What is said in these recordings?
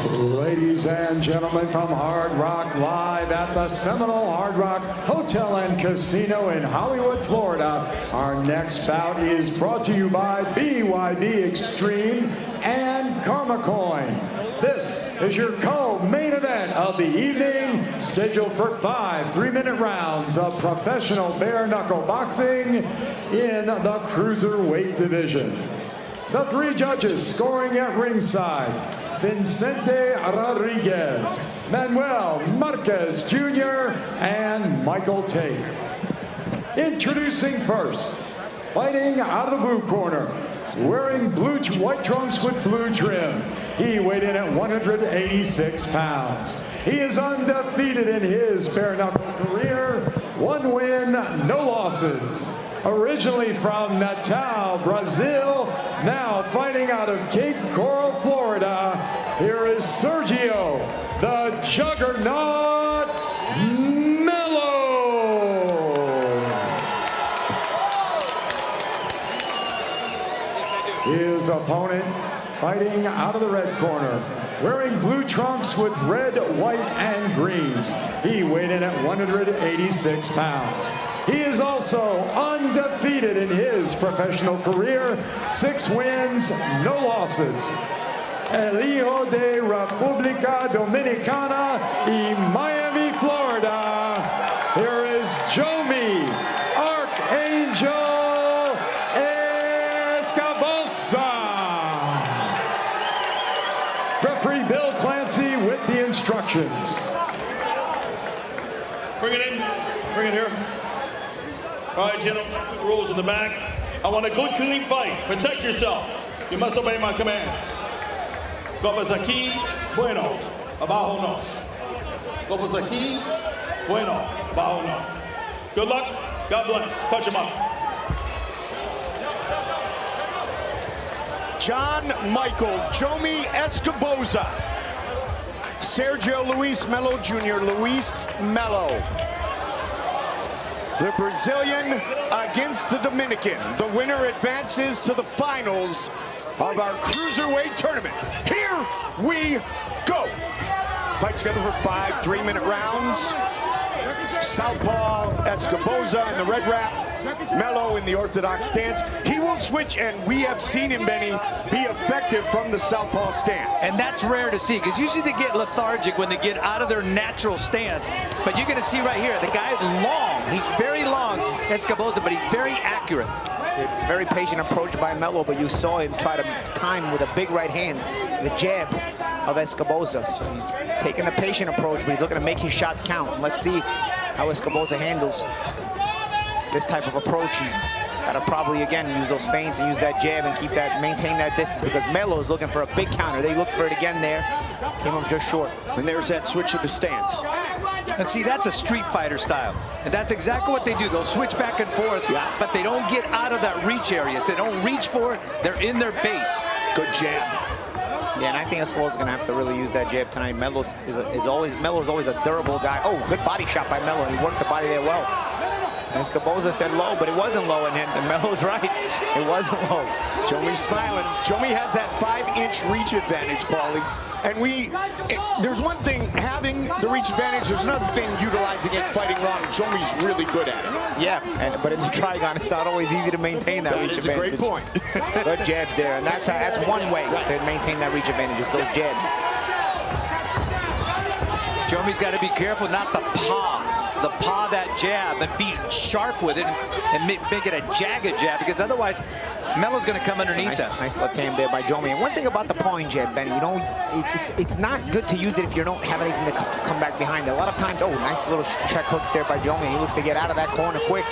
Ladies and gentlemen, from Hard Rock Live at the Seminole Hard Rock Hotel and Casino in Hollywood, Florida, our next bout is brought to you by BYB Extreme and Karma Coin. This is your co-main event of the evening, scheduled for 5 3-minute rounds of professional bare knuckle boxing in the cruiserweight division. The 3 judges scoring at ringside: Vicente Rodriguez, Manuel Marquez Jr., and Michael Tate. Introducing first, fighting out of the blue corner, wearing white trunks with blue trim. He weighed in at 186 pounds. He is undefeated in his bare knuckle career, 1 win, no losses. Originally from Natal, Brazil, now fighting out of Cape Coral, Florida, here is Sergio, the Juggernaut Melo. His opponent, fighting out of the red corner, wearing blue trunks with red, white, and green. He weighed in at 186 pounds. He is also undefeated in his professional career, 6 wins, no losses. El Hijo de República Dominicana y Miami, Florida. Here is Jomi, Arcangel Escoboza. Referee Bill Clancy with the instructions. Bring it in. Bring it here. All right, gentlemen, rules in the back. I want a good, clean fight. Protect yourself. You must obey my commands. Golpes aquí, bueno. Abajo no. Golpes aquí, bueno. Abajo no. Good luck. God bless. Touch him up. John Michael Jomi Escoboza. Sergio Luis Melo Jr. Luis Melo. The Brazilian against the Dominican. The winner advances to the finals of our cruiserweight tournament. Here we go. Fight scheduled for 5 3-minute rounds. Southpaw Escoboza in the red wrap, Melo in the orthodox stance. He will switch, and we have seen him, Benny, be effective from the southpaw stance. And that's rare to see, because usually they get lethargic when they get out of their natural stance. But you're going to see right here, the guy is long. He's very long, Escoboza, but he's very accurate. Very patient approach by Melo, but you saw him try to time with a big right hand, the jab of Escoboza. So he's taking the patient approach, but he's looking to make his shots count. Let's see how Escoboza handles this type of approach. He's got to probably, again, use those feints and use that jab and keep that, maintain that distance, because Melo is looking for a big counter. They looked for it again there. Came up just short. And there's that switch of the stance. And see, that's a street fighter style. And that's exactly what they do. They'll switch back and forth, but they don't get out of that reach area. So they don't reach for it. They're in their base. Good jab. Yeah, and I think Escoboza's going to have to really use that jab tonight. Melo is always a durable guy. Oh, good body shot by Melo. He worked the body there well. Escoboza said low, but it wasn't low, and Melo's right. It wasn't low. Jomi's smiling. Jomi has that 5-inch reach advantage, Paulie. And there's one thing, having the reach advantage, there's another thing, utilizing it, fighting long. Jomi's really good at it. Yeah, but in the Trigon, it's not always easy to maintain that reach advantage. That's a great point. Good jabs there, and that's one way to maintain that reach advantage, is those jabs. Jomi's got to be careful not to paw that jab and be sharp with it and make it a jagged jab, because otherwise Melo's going to come underneath that. Nice left hand there by Jomi. And one thing about the pawing jab, Benny, you know, it's not good to use it if you don't have anything to come back behind it. A lot of times, oh, nice little check hooks there by Jomi, and he looks to get out of that corner quick.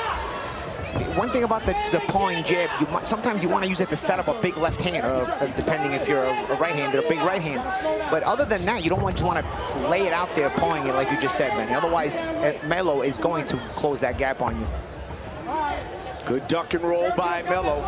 One thing about the pawing jab, sometimes you want to use it to set up a big left hand, or depending if you're a right-hander, a big right hand. But other than that, you don't just want to lay it out there pawing it like you just said, man. Otherwise, Melo is going to close that gap on you. Good duck and roll by Melo.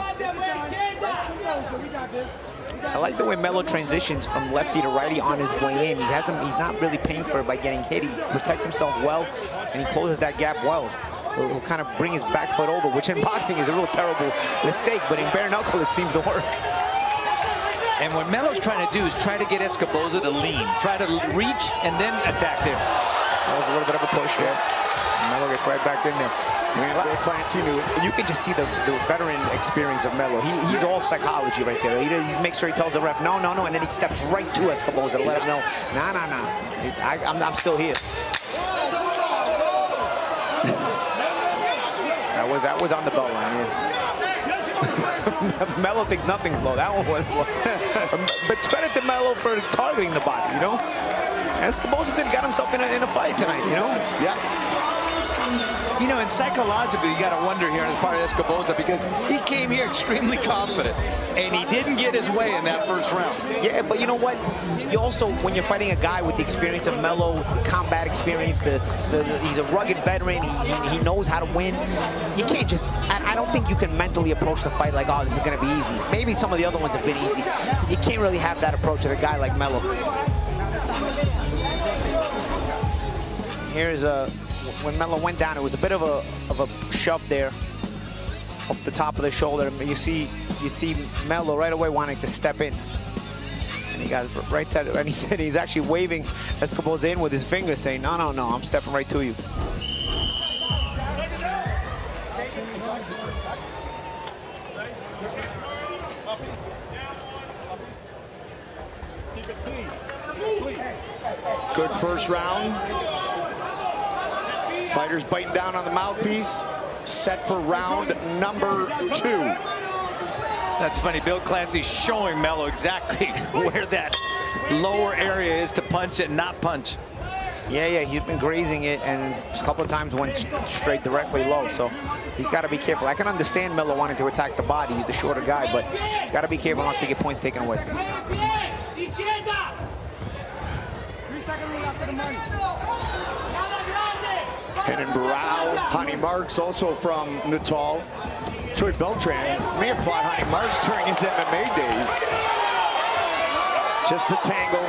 I like the way Melo transitions from lefty to righty on his way in. He's not really paying for it by getting hit. He protects himself well, and he closes that gap well. He'll kind of bring his back foot over, which in boxing is a real terrible mistake, but in bare knuckle it seems to work. And what Melo's trying to do is try to get Escoboza to lean, try to reach and then attack there. That was a little bit of a push there. Melo gets right back in there. Clancy knew it. You can just see the veteran experience of Melo. He's all psychology right there. He makes sure he tells the ref, no, no, no, and then he steps right to Escoboza to let him know, nah, nah, nah, I'm still here. That was on the bell line, yeah. Melo thinks nothing's low. That one was low. But credit to Melo for targeting the body, you know? Escoboza said he got himself in a fight tonight, you know? Yeah. You know, and psychologically, you got to wonder here on the part of Escoboza, because he came here extremely confident, and he didn't get his way in that first round. Yeah, but you know what? You also, when you're fighting a guy with the experience of Melo, combat experience, he's a rugged veteran, he knows how to win. You can't just, I don't think you can mentally approach the fight like, oh, this is going to be easy. Maybe some of the other ones have been easy. You can't really have that approach with a guy like Melo. Here's when Melo went down, it was a bit of a shove there up the top of the shoulder. You see Melo right away wanting to step in, and he got right there. And he said he's actually waving Escoboza in with his finger, saying, "No, no, no, I'm stepping right to you." Good first round. Fighters biting down on the mouthpiece. Set for round number 2. That's funny. Bill Clancy's showing Melo exactly where that lower area is to punch and not punch. Yeah, he's been grazing it, and a couple of times went straight directly low. So he's got to be careful. I can understand Melo wanting to attack the body. He's the shorter guy, but he's got to be careful not to get points taken away. Head and brow. Hani Marks, also from Natal. Troy Beltran may have fought Hani Marks during his MMA days. Just a tangle.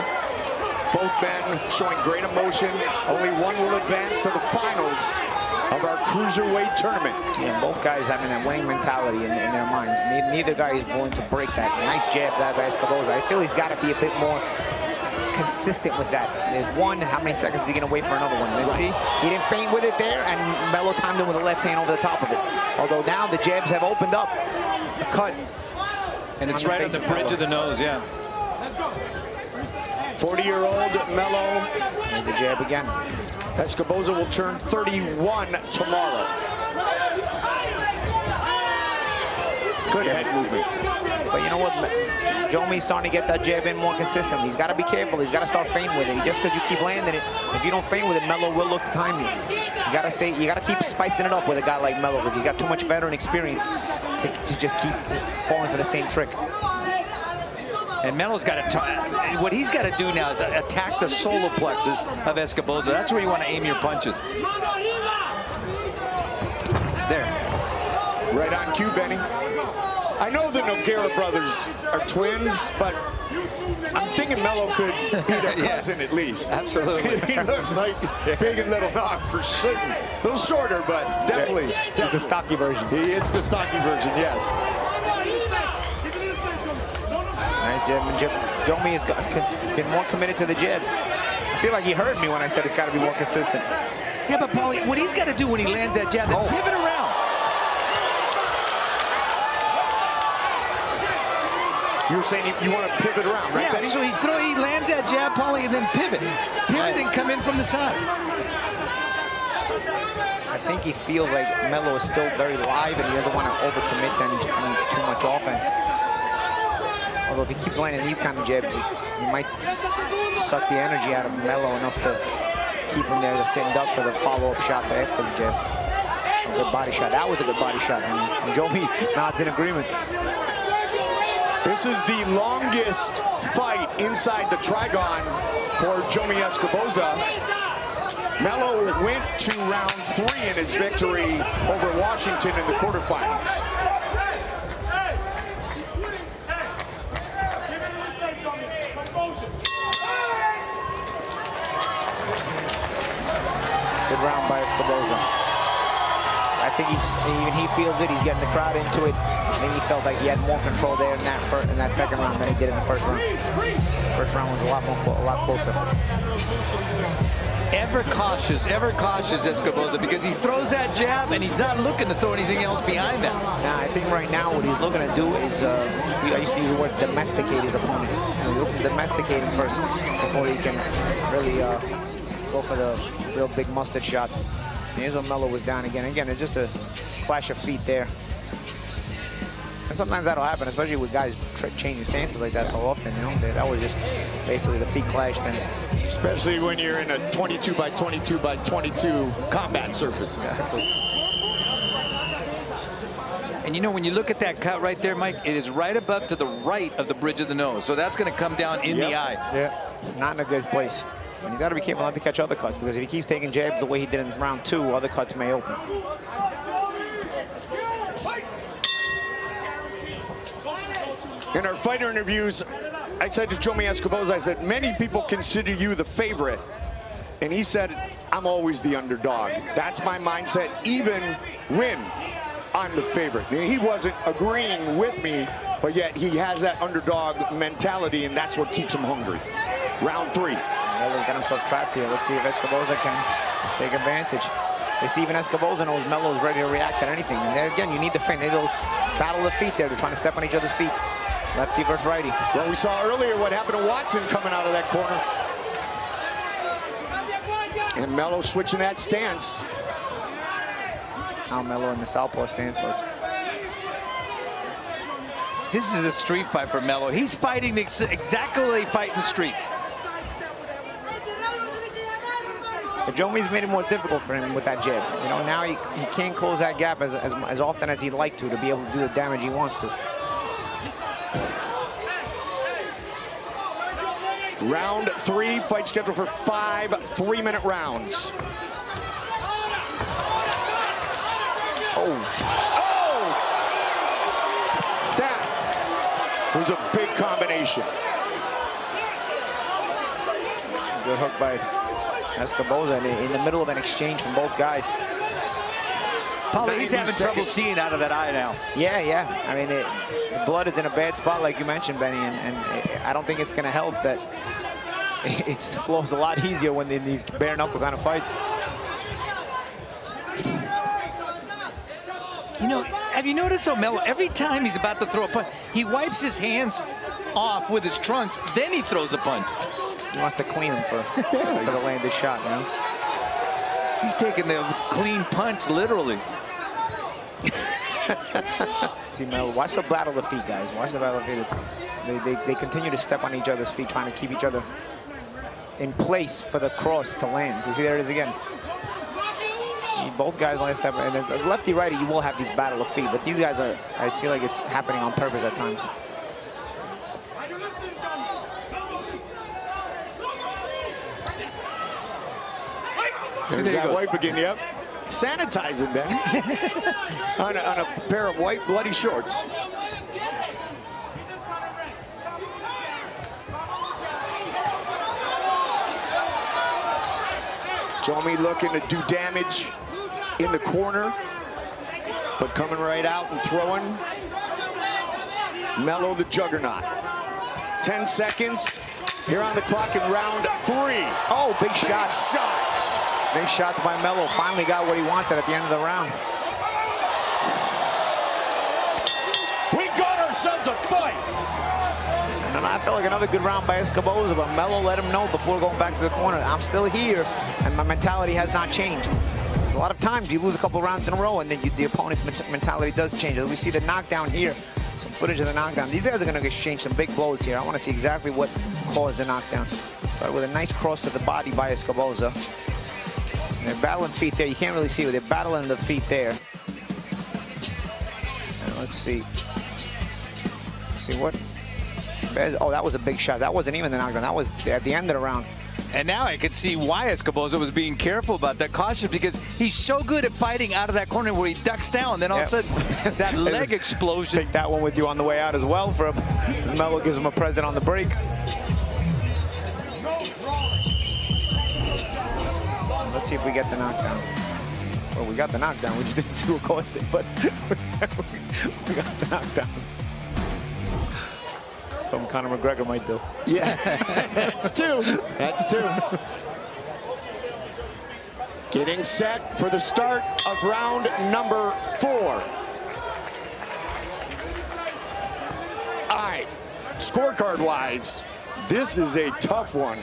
Both men showing great emotion. Only one will advance to the finals of our cruiserweight tournament. Yeah, both guys having that winning mentality in their minds. Neither guy is willing to break that. Nice jab that by Escoboza. I feel he's got to be a bit more consistent with that. There's one, how many seconds is he going to wait for another one? Let's see. He didn't feint with it there, and Melo timed him with a left hand over the top of it. Although now the jabs have opened up. A cut. And it's right on the bridge of the nose, yeah. 40-year-old Melo. There's a jab again. Escoboza will turn 31 tomorrow. Good head movement. But you know what? Jomi's starting to get that jab in more consistently. He's got to be careful. He's got to start feinting with it. Just because you keep landing it, if you don't feint with it, Melo will look to time you. You got to stay. You got to keep spicing it up with a guy like Melo, because he's got too much veteran experience to just keep falling for the same trick. And Melo's got to, what he's got to do now is attack the solar plexus of Escoboza. That's where you want to aim your punches. There. Right on cue, Benny. I know the Nogueira brothers are twins, but I'm thinking Melo could be their cousin at least. Absolutely. He looks like Big and Little Nog for certain. A little shorter, but definitely. He's the stocky version. He is the stocky version, yes. Nice jab. Jomi has been more committed to the jab. I feel like he heard me when I said it's got to be more consistent. Yeah, but Paulie, what he's got to do when he lands that jab, then pivot around. You're saying you want to pivot around, right, Benny? So he lands that jab, Paulie, and then pivot. Pivot and come in from the side. I think he feels like Melo is still very live, and he doesn't want to overcommit to any too much offense. Although if he keeps landing these kind of jabs, he might suck the energy out of Melo enough to keep him there to sit and duck for the follow-up shots after the jab. A good body shot. That was a good body shot. And Jomi nods in agreement. This is the longest fight inside the Trigon for Jomi Escoboza. Melo went to round 3 in his victory over Washington in the quarterfinals. Good round by Escoboza. I think even he feels it. He's getting the crowd into it. think he felt like he had more control there in that second round than he did in the first round. First round was a lot closer. Ever cautious, Escoboza, because he throws that jab and he's not looking to throw anything else behind that. Nah, I think right now what he's looking to do is, I used to use the word domesticate his opponent. He looks to domesticate him first before he can really go for the real big mustard shots. And here's where Melo was down again. Again, it's just a clash of feet there. And sometimes that'll happen, especially with guys changing stances like that so often, you know. That was just basically the feet clashed. And especially when you're in a 22 by 22 by 22 combat surface. exactly. And you know, when you look at that cut right there, Mike, it is right above to the right of the bridge of the nose. So that's going to come down in the eye. Yeah, not in a good place. And he's got to be careful not to catch other cuts, because if he keeps taking jabs the way he did in round 2, other cuts may open. In our fighter interviews, I said to Jomi Escoboza, I said, many people consider you the favorite. And he said, I'm always the underdog. That's my mindset, even when I'm the favorite. And he wasn't agreeing with me, but yet he has that underdog mentality, and that's what keeps him hungry. Round 3. Melo's got himself trapped here. Let's see if Escoboza can take advantage. They see even Escoboza knows Melo's ready to react to anything. And then again, you need the feint. They will battle the feet there. They're trying to step on each other's feet. Lefty versus righty. Well, we saw earlier what happened to Watson coming out of that corner. And Melo switching that stance. Now Melo in the southpaw stance. This is a street fight for Melo. He's fighting exactly what they fight in the streets. But Jomi's made it more difficult for him with that jab. You know, now he can't close that gap as often as he'd like to be able to do the damage he wants to. Round 3, fight scheduled for 5 3-minute rounds. Oh. That was a big combination. Good hook by Escoboza in the middle of an exchange from both guys. Paulie, he's having trouble seeing out of that eye now. Yeah. I mean, the blood is in a bad spot, like you mentioned, Benny, and I don't think it's going to help that it flows a lot easier when in these bare knuckle kind of fights. You know, have you noticed how Melo, every time he's about to throw a punch, he wipes his hands off with his trunks, then he throws a punch. He wants to clean him for the landed shot, you know? He's taking the clean punch, literally. See, Melo, watch the battle of the feet, guys. Watch the battle of the feet. They continue to step on each other's feet, trying to keep each other in place for the cross to land. You see, there it is again. Both guys last step, and then lefty righty, you will have these battle of feet, but these guys are, I feel like it's happening on purpose at times. There's that wipe again, yep. Sanitizing, Ben. on a pair of white bloody shorts. Jomi looking to do damage in the corner, but coming right out and throwing. Melo the juggernaut. 10 seconds here on the clock in round 3. Oh, big shots. Big shots by Melo. Finally got what he wanted at the end of the round. We got ourselves a fight. And I felt like another good round by Escoboza, but Melo let him know before going back to the corner, I'm still here, and my mentality has not changed. A lot of times you lose a couple rounds in a row, and then the opponent's mentality does change. As we see the knockdown here, some footage of the knockdown. These guys are going to exchange some big blows here. I want to see exactly what caused the knockdown. Started with a nice cross to the body by Escoboza. And they're battling feet there. You can't really see it. They're battling the feet there. And let's see. See what? Oh, that was a big shot. That wasn't even the knockdown. That was at the end of the round. And now I can see why Escoboza was being careful about that, cautious, because he's so good at fighting out of that corner where he ducks down. Then all of a sudden, that leg explosion. Take that one with you on the way out as well for him. As Melo gives him a present on the break. Let's see if we get the knockdown. Well, we got the knockdown. We just didn't see what caused it, but we got the knockdown. Something Conor McGregor might do. Yeah, that's two. That's two. Getting set for the start of round number 4. All right, scorecard-wise, this is a tough one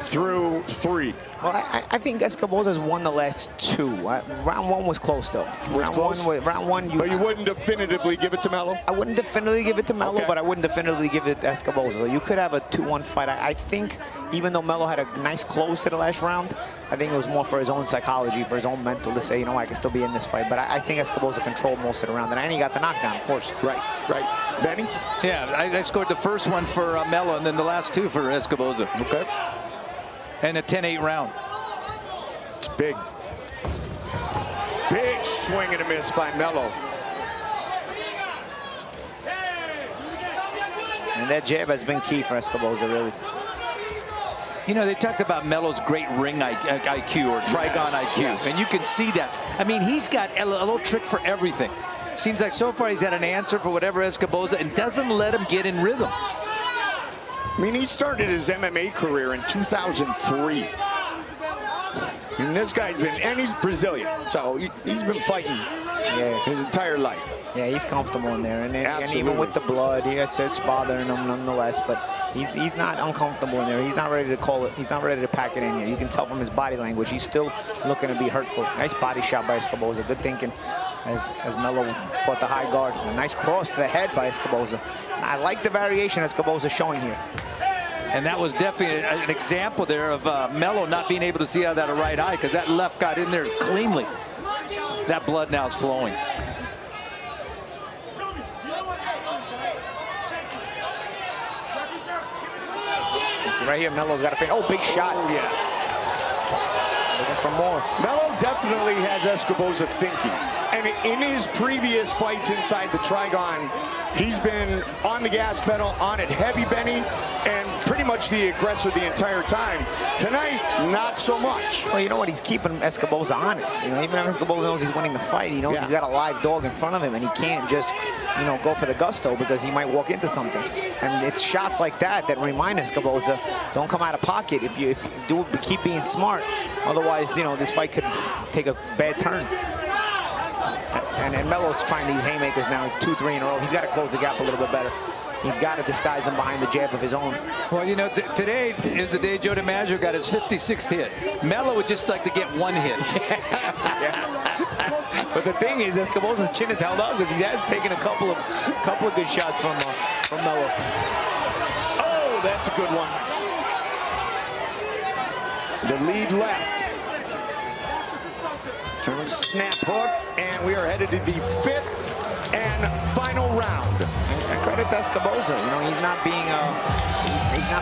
through 3. Well, I think Escoboza's won the last 2. Round 1 was close, though. Round one. But you wouldn't definitively give it to Melo? I wouldn't definitively give it to Melo, Okay. but I wouldn't definitively give it to Escoboza. So you could have a 2-1 fight. I think even though Melo had a nice close to the last round, I think it was more for his own psychology, for his own mental to say, you know, I can still be in this fight. But I think Escoboza controlled most of the round, and he got the knockdown, of course. Right. Benny? Yeah, I scored the first one for Melo and then the last 2 for Escoboza. Okay. And a 10-8 round. It's big. Big swing and a miss by Melo. And that jab has been key for Escoboza, really. You know, they talked about Melo's great ring IQ or Trigon IQ, yes. and you can see that. I mean, he's got a little trick for everything. Seems like so far he's had an answer for whatever Escoboza and doesn't let him get in rhythm. I mean, he started his MMA career in 2003. And this guy's been, and he's Brazilian, so he's been fighting his entire life. Yeah, he's comfortable in there, and Absolutely. even with the blood, it's bothering him nonetheless. But he's not uncomfortable in there. He's not ready to call it. He's not ready to pack it in here. You can tell from his body language. He's still looking to be hurtful. Nice body shot by Escoboza. Good thinking as Melo brought the high guard. A nice cross to the head by Escoboza. And I like the variation Escoboza's showing here. And that was definitely an example there of Melo not being able to see out of that right eye because that left got in there cleanly. That blood now is flowing. See right here, Melo's got a feint. Oh, big shot. Oh, yeah. Looking for more. Melo definitely has Escoboza thinking. And in his previous fights inside the Trigon, he's been on the gas pedal, on it heavy, Benny, and pretty much the aggressor the entire time. Tonight, not so much. Well, you know what? He's keeping Escoboza honest. You know, even if Escoboza knows he's winning the fight, he knows he's got a live dog in front of him, and he can't just, you know, go for the gusto because he might walk into something. And it's shots like that that remind Escoboza, don't come out of pocket if you do it, keep being smart. Otherwise, you know, this fight could take a bad turn. And Melo's trying these haymakers now, 2-3 in a row. He's got to close the gap a little bit better. He's got to disguise them behind the jab of his own. Well, you know, today is the day Joe DiMaggio got his 56th hit. Melo would just like to get 1 hit. But the thing is, Escoboza's chin is held up because he has taken a couple of good shots from Melo. Oh, that's a good one. The lead left. Turn snap hook, and we are headed to the 5th and final round. And credit to Escoboza. You know, he's not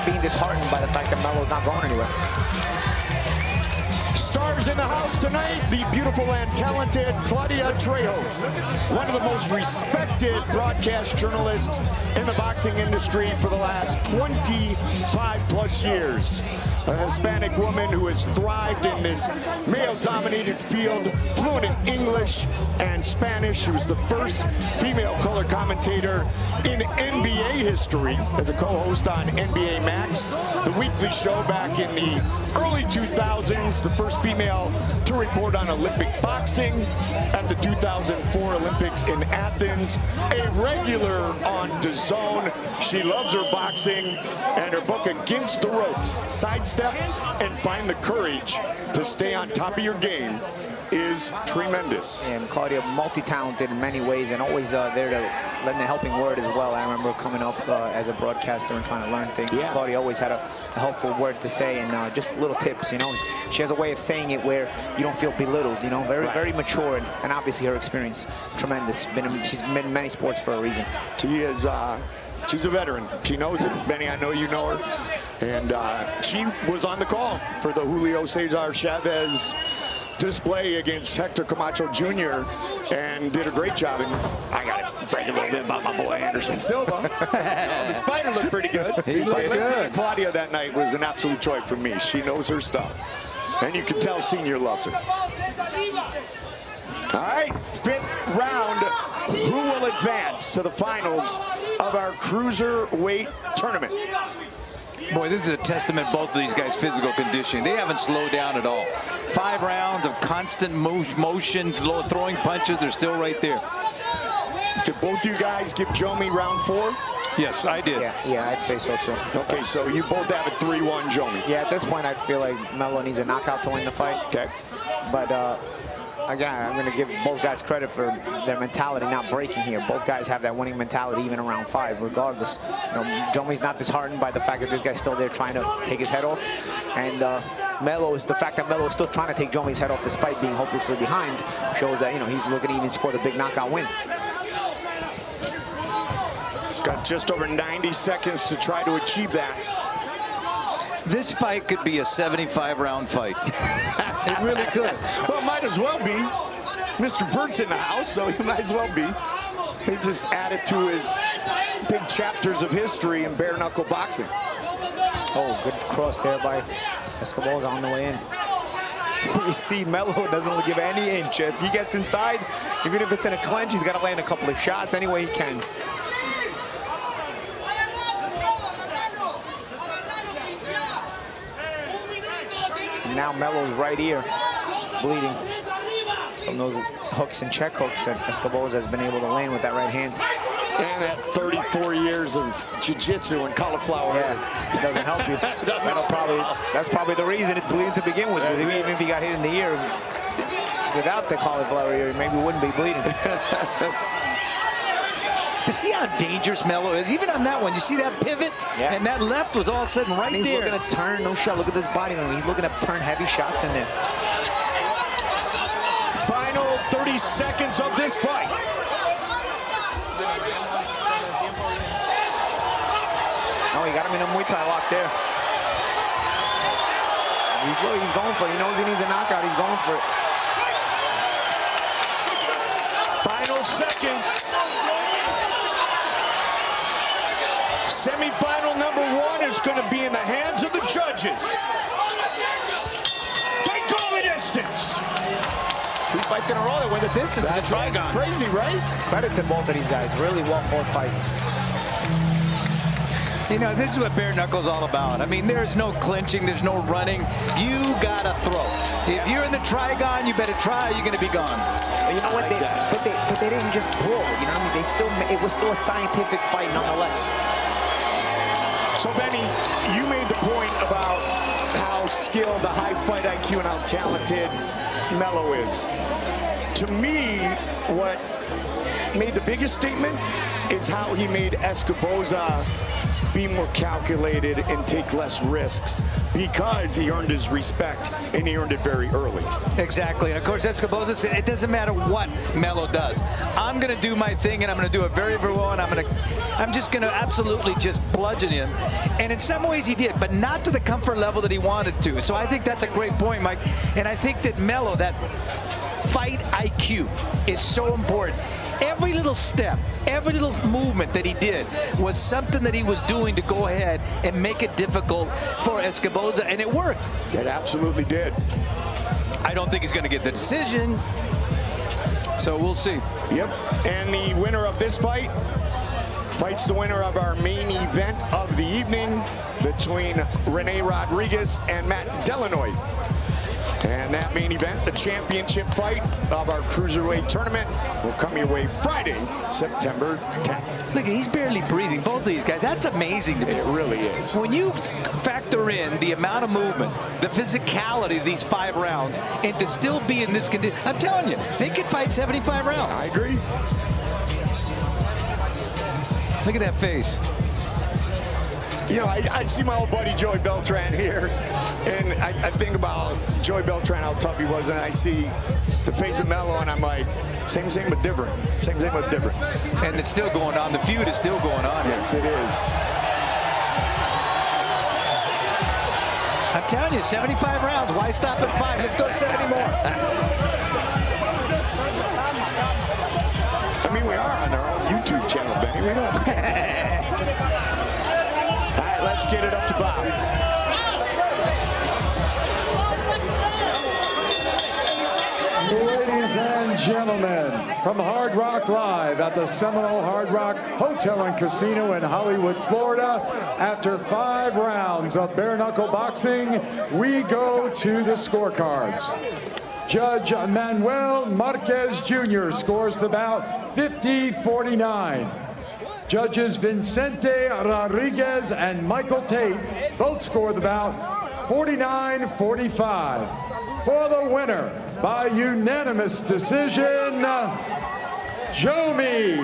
being disheartened by the fact that Melo's not going anywhere. Stars in the house tonight, the beautiful and talented Claudia Trejo, one of the most respected broadcast journalists in the boxing industry for the last 25+ years. A Hispanic woman who has thrived in this male-dominated field, fluent in English and Spanish. She was the first female color commentator in NBA history as a co-host on NBA Max, the weekly show back in the early 2000s, the first female to report on Olympic boxing at the 2004 Olympics in Athens, a regular on DAZN. She loves her boxing and her book Against the Ropes, Sidestep and Find the Courage to Stay on Top of Your Game, is tremendous. And Claudia, multi-talented in many ways, and always there to lend a helping word as well. I remember coming up as a broadcaster and trying to learn things. Yeah. Claudia always had a helpful word to say, and just little tips, you know. She has a way of saying it where you don't feel belittled, you know. Very mature, and obviously her experience, tremendous. She's been in many sports for a reason. She is, she's a veteran. She knows it. Benny, I know you know her. And she was on the call for the Julio Cesar Chavez display against Hector Camacho Jr. and did a great job. And I got to brag a little bit about my boy Anderson Silva. The Spider looked pretty good. He looked Listening good. to Claudia that night was an absolute joy for me. She knows her stuff. And you can tell Senior loves her. All right, 5th round. Who will advance to the finals of our cruiserweight tournament? Boy, this is a testament to both of these guys' physical conditioning. They haven't slowed down at all. 5 rounds of constant motion, throwing punches. They're still right there. Did both you guys give Jomi round 4? Yes, I did. Yeah, I'd say so too. Okay, so you both have a 3-1 Jomi. Yeah, at this point, I feel like Melo needs a knockout to win the fight. Okay. But again, I'm going to give both guys credit for their mentality not breaking here. Both guys have that winning mentality even around 5, regardless. You know, Jomi's not disheartened by the fact that this guy's still there trying to take his head off. And Melo is the fact that Melo is still trying to take Jomi's head off despite being hopelessly behind shows that, you know, he's looking to even score the big knockout win. He's got just over 90 seconds to try to achieve that. This fight could be a 75-round fight. It really could. Well, might as well be. Mr. Bert's in the house, so he might as well be. He just added to his big chapters of history in bare-knuckle boxing. Oh, good cross there by Escoboza on the way in. You see, Melo doesn't give any inch. If he gets inside, even if it's in a clinch, he's got to land a couple of shots any way he can. Now Melo's right ear bleeding from those hooks and check hooks that Escoboza has been able to land with that right hand. And that 34 years of jiu-jitsu and cauliflower. Yeah, it doesn't help you. That's probably the reason it's bleeding to begin with. Even if he got hit in the ear without the cauliflower ear, maybe he wouldn't be bleeding. You see how dangerous Melo is? Even on that one, you see that pivot? Yeah. And that left was all of a sudden right he's there. He's looking to turn, no shot. Look at this body language. He's looking to turn heavy shots in there. Final 30 seconds of this fight. Oh, he got him in a Muay Thai lock there. He's going for it. He knows he needs a knockout. He's going for it. Final seconds. Semi-final number 1 is going to be in the hands of the judges. They go the distance. 2 fights in a row that went the distance. That's Trigon. Crazy, right? Credit to both of these guys. Really well-fought fight. You know, this is what bare knuckle's all about. I mean, there's no clinching, there's no running. You gotta throw. If you're in the Trigon, you better try, you're gonna be gone. You know what? But they didn't just brawl. You know what I mean? It was still a scientific fight nonetheless. So, Benny, you made the point about how skilled, the high fight IQ, and how talented Melo is. To me, what made the biggest statement is how he made Escoboza be more calculated and take less risks because he earned his respect and he earned it very early. Exactly, and of course Escoboza said it doesn't matter what Melo does. I'm gonna do my thing and I'm gonna do it very, very well, and I'm just gonna absolutely just bludgeon him. And in some ways he did, but not to the comfort level that he wanted to. So I think that's a great point, Mike. And I think that Melo, that fight IQ is so important. Every little step, every little movement that he did was something that he was doing to go ahead and make it difficult for Escoboza, and it worked. It absolutely did. I don't think he's going to get the decision, so we'll see. Yep, and the winner of this fight fights the winner of our main event of the evening between Rene Rodriguez and Matt Delanoit. And that main event, the championship fight of our cruiserweight tournament, will come your way Friday, September 10th. Look, he's barely breathing, both of these guys. That's amazing to me. It really is. When you factor in the amount of movement, the physicality of these 5 rounds, and to still be in this condition, I'm telling you, they could fight 75 rounds. I agree. Look at that face. You know, I see my old buddy Joey Beltran here, and I think about Joey Beltran, how tough he was, and I see the face of Melo, and I'm like, same but different. Same but different. And it's still going on. The feud is still going on. Yes, it is. I'm telling you, 75 rounds. Why stop at 5? Let's go 70 more. I mean, we are on our own YouTube channel, Benny. We don't. All right, let's get it up to Bob. gentlemen, from Hard Rock Live at the Seminole Hard Rock Hotel and Casino in Hollywood, Florida, after 5 rounds of bare-knuckle boxing, we go to the scorecards. Judge Manuel Marquez Jr. scores the bout 50-49. Judges Vicente Rodriguez and Michael Tate both score the bout 49-45. For the winner, by unanimous decision, Jomi